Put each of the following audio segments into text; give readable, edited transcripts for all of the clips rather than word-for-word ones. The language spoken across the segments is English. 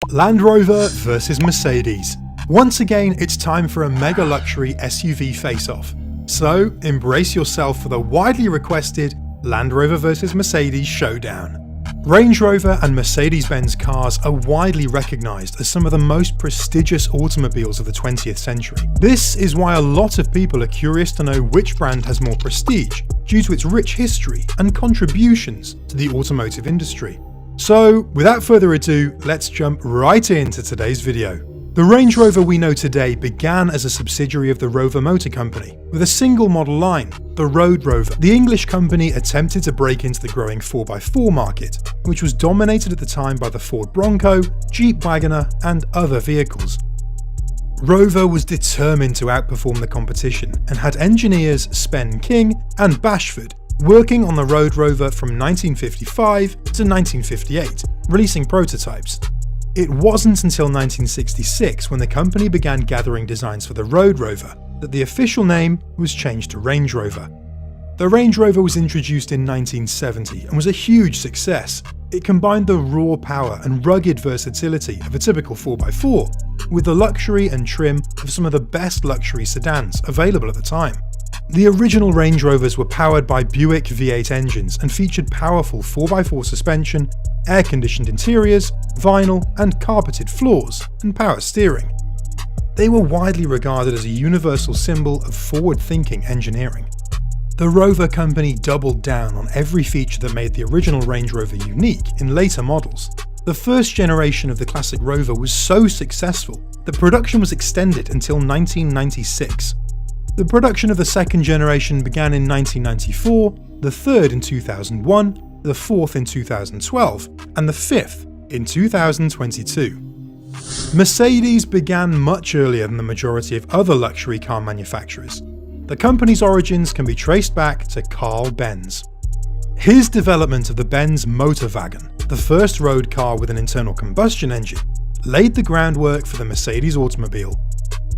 Land Rover versus Mercedes. Once again, it's time for a mega luxury SUV face-off. So, embrace yourself for the widely requested Land Rover versus Mercedes Showdown. Range Rover and Mercedes-Benz cars are widely recognised as some of the most prestigious automobiles of the 20th century. This is why a lot of people are curious to know which brand has more prestige, due to its rich history and contributions to the automotive industry. So, without further ado, let's jump right into today's video. The Range Rover we know today began as a subsidiary of the Rover Motor Company, with a single model line, the Road Rover. The English company attempted to break into the growing 4x4 market, which was dominated at the time by the Ford Bronco, Jeep Wagoner, and other vehicles. Rover was determined to outperform the competition and had engineers Spen King and Bashford working on the Road Rover from 1955 to 1958, releasing prototypes. It wasn't until 1966, when the company began gathering designs for the Road Rover, that the official name was changed to Range Rover. The Range Rover was introduced in 1970 and was a huge success. It combined the raw power and rugged versatility of a typical 4x4 with the luxury and trim of some of the best luxury sedans available at the time. The original Range Rovers were powered by Buick V8 engines and featured powerful 4x4 suspension, air-conditioned interiors, vinyl and carpeted floors, and power steering. They were widely regarded as a universal symbol of forward-thinking engineering. The Rover company doubled down on every feature that made the original Range Rover unique in later models. The first generation of the classic Rover was so successful that production was extended until 1996. The production of the second generation began in 1994, the third in 2001, the fourth in 2012, and the fifth in 2022. Mercedes began much earlier than the majority of other luxury car manufacturers. The company's origins can be traced back to Carl Benz. His development of the Benz Motorwagen, the first road car with an internal combustion engine, laid the groundwork for the Mercedes automobile.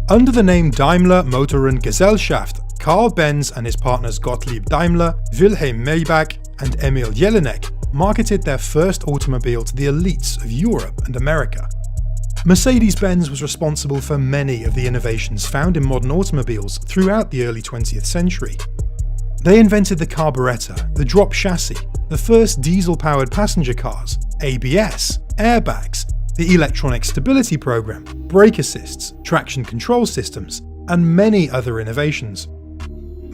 Under the name Daimler Motoren Gesellschaft, Carl Benz and his partners Gottlieb Daimler, Wilhelm Maybach, and Emil Jelinek marketed their first automobile to the elites of Europe and America. Mercedes-Benz was responsible for many of the innovations found in modern automobiles throughout the early 20th century. They invented the carburettor, the drop chassis, the first diesel-powered passenger cars, ABS, airbags, the electronic stability program, brake assists, traction control systems, and many other innovations.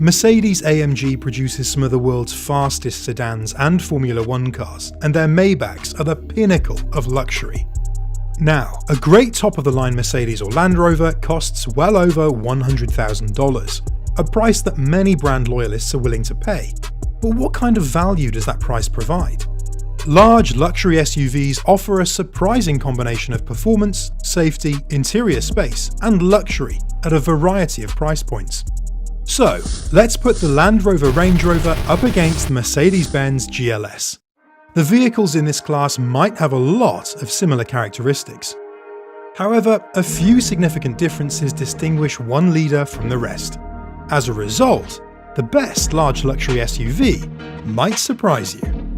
Mercedes-AMG produces some of the world's fastest sedans and Formula One cars, and their Maybachs are the pinnacle of luxury. Now, a great top-of-the-line Mercedes or Land Rover costs well over $100,000, a price that many brand loyalists are willing to pay. But what kind of value does that price provide? Large luxury SUVs offer a surprising combination of performance, safety, interior space, and luxury at a variety of price points. So, let's put the Land Rover Range Rover up against the Mercedes-Benz GLS. The vehicles in this class might have a lot of similar characteristics. However, a few significant differences distinguish one leader from the rest. As a result, the best large luxury SUV might surprise you.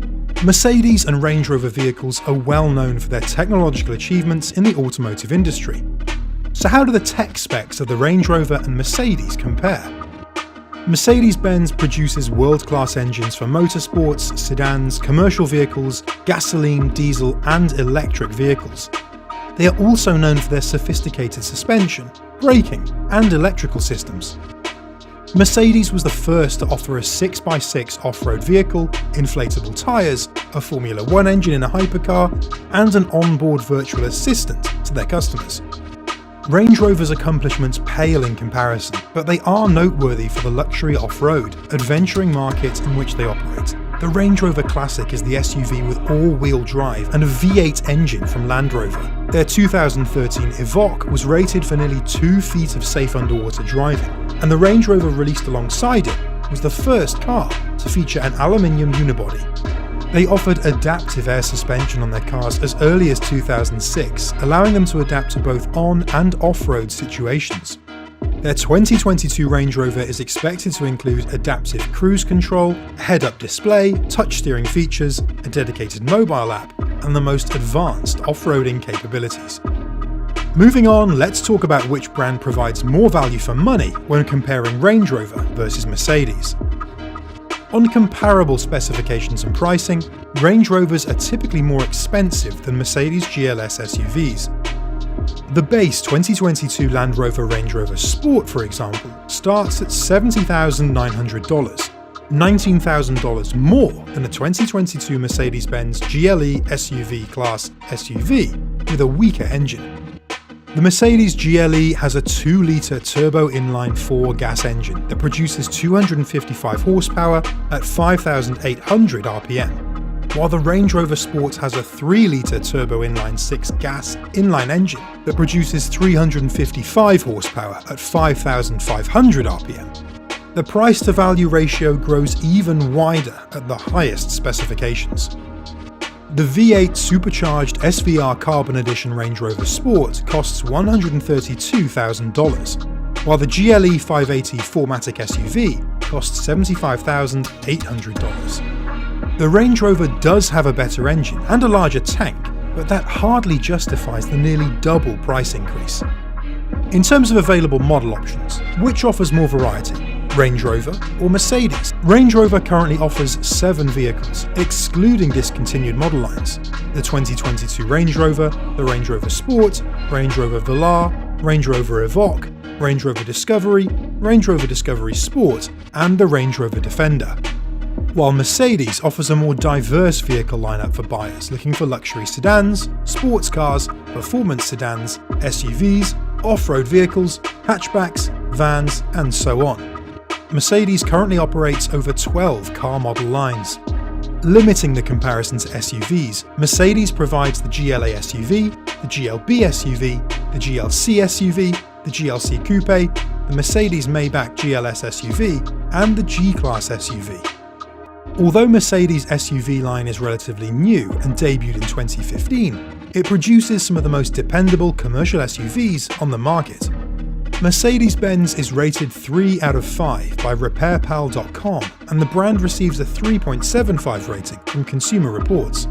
Mercedes and Range Rover vehicles are well known for their technological achievements in the automotive industry. So how do the tech specs of the Range Rover and Mercedes compare? Mercedes-Benz produces world-class engines for motorsports, sedans, commercial vehicles, gasoline, diesel, and electric vehicles. They are also known for their sophisticated suspension, braking, and electrical systems. Mercedes was the first to offer a 6x6 off-road vehicle, inflatable tyres, a Formula One engine in a hypercar, and an onboard virtual assistant to their customers. Range Rover's accomplishments pale in comparison, but they are noteworthy for the luxury off-road, adventuring market in which they operate. The Range Rover Classic is the SUV with all-wheel drive and a V8 engine from Land Rover. Their 2013 Evoque was rated for nearly 2 feet of safe underwater driving, and the Range Rover released alongside it was the first car to feature an aluminium unibody. They offered adaptive air suspension on their cars as early as 2006, allowing them to adapt to both on- and off-road situations. Their 2022 Range Rover is expected to include adaptive cruise control, a head-up display, touch steering features, a dedicated mobile app, and the most advanced off-roading capabilities. Moving on, let's talk about which brand provides more value for money when comparing Range Rover versus Mercedes. On comparable specifications and pricing, Range Rovers are typically more expensive than Mercedes GLS SUVs. The base 2022 Land Rover Range Rover Sport, for example, starts at $70,900, $19,000 more than a 2022 Mercedes-Benz GLE SUV Class SUV with a weaker engine. The Mercedes GLE has a 2-litre turbo inline-4 gas engine that produces 255 horsepower at 5,800 RPM, while the Range Rover Sport has a 3-litre turbo inline-6 gas inline engine that produces 355 horsepower at 5,500 RPM. The price-to-value ratio grows even wider at the highest specifications. The V8 supercharged SVR Carbon Edition Range Rover Sport costs $132,000, while the GLE 580 4MATIC SUV costs $75,800. The Range Rover does have a better engine and a larger tank, but that hardly justifies the nearly double price increase. In terms of available model options, which offers more variety? Range Rover or Mercedes? Range Rover currently offers 7 vehicles, excluding discontinued model lines: the 2022 Range Rover, the Range Rover Sport, Range Rover Velar, Range Rover Evoque, Range Rover Discovery Sport, and the Range Rover Defender. While Mercedes offers a more diverse vehicle lineup for buyers looking for luxury sedans, sports cars, performance sedans, SUVs, off-road vehicles, hatchbacks, vans, and so on. Mercedes currently operates over 12 car model lines. Limiting the comparison to SUVs, Mercedes provides the GLA SUV, the GLB SUV, the GLC SUV, the GLC Coupe, the Mercedes Maybach GLS SUV, and the G-Class SUV. Although Mercedes' SUV line is relatively new and debuted in 2015, it produces some of the most dependable commercial SUVs on the market. Mercedes-Benz is rated 3 out of 5 by RepairPal.com, and the brand receives a 3.75 rating from Consumer Reports.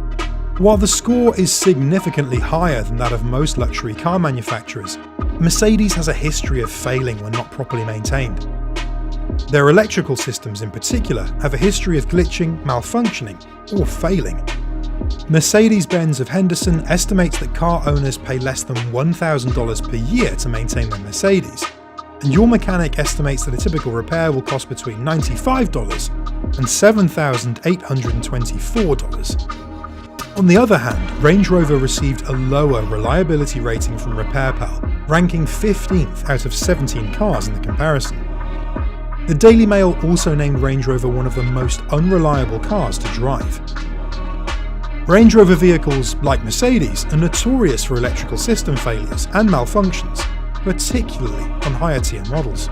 While the score is significantly higher than that of most luxury car manufacturers, Mercedes has a history of failing when not properly maintained. Their electrical systems in particular have a history of glitching, malfunctioning, or failing. Mercedes-Benz of Henderson estimates that car owners pay less than $1,000 per year to maintain their Mercedes, and Your Mechanic estimates that a typical repair will cost between $95 and $7,824. On the other hand, Range Rover received a lower reliability rating from RepairPal, ranking 15th out of 17 cars in the comparison. The Daily Mail also named Range Rover one of the most unreliable cars to drive. Range Rover vehicles, like Mercedes, are notorious for electrical system failures and malfunctions, particularly on higher tier models.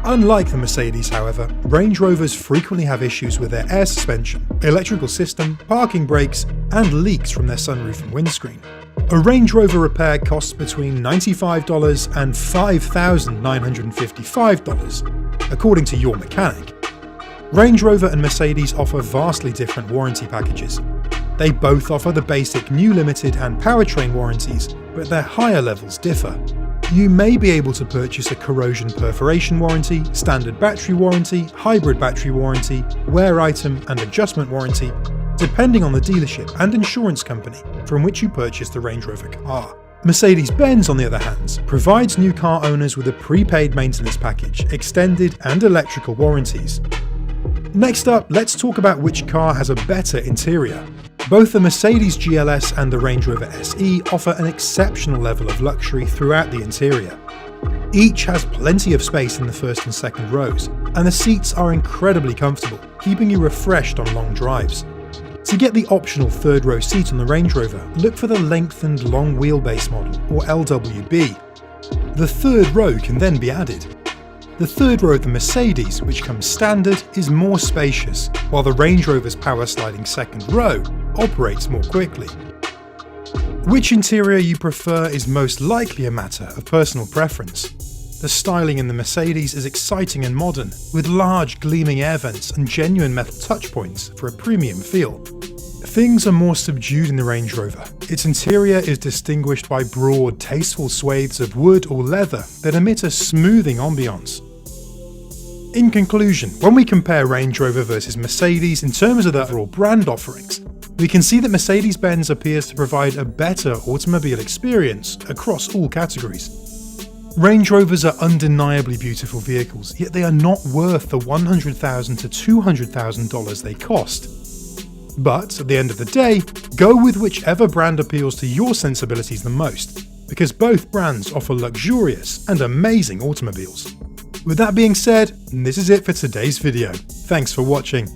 Unlike the Mercedes, however, Range Rovers frequently have issues with their air suspension, electrical system, parking brakes, and leaks from their sunroof and windscreen. A Range Rover repair costs between $95 and $5,955, according to Your Mechanic. Range Rover and Mercedes offer vastly different warranty packages. They both offer the basic New Limited and Powertrain warranties, but their higher levels differ. You may be able to purchase a corrosion perforation warranty, standard battery warranty, hybrid battery warranty, wear item and adjustment warranty, depending on the dealership and insurance company from which you purchase the Range Rover car. Mercedes-Benz, on the other hand, provides new car owners with a prepaid maintenance package, extended and electrical warranties. Next up, let's talk about which car has a better interior. Both the Mercedes GLS and the Range Rover SE offer an exceptional level of luxury throughout the interior. Each has plenty of space in the first and second rows, and the seats are incredibly comfortable, keeping you refreshed on long drives. To get the optional third row seat on the Range Rover, look for the lengthened long wheelbase model, or LWB. The third row can then be added. The third row of the Mercedes, which comes standard, is more spacious, while the Range Rover's power sliding second row operates more quickly. Which interior you prefer is most likely a matter of personal preference. The styling in the Mercedes is exciting and modern, with large gleaming air vents and genuine metal touchpoints for a premium feel. Things are more subdued in the Range Rover. Its interior is distinguished by broad, tasteful swathes of wood or leather that emit a smoothing ambiance. In conclusion, when we compare Range Rover versus Mercedes in terms of their overall brand offerings, we can see that Mercedes-Benz appears to provide a better automobile experience across all categories. Range Rovers are undeniably beautiful vehicles, yet they are not worth the $100,000 to $200,000 they cost. But at the end of the day, go with whichever brand appeals to your sensibilities the most, because both brands offer luxurious and amazing automobiles. With that being said, this is it for today's video. Thanks for watching.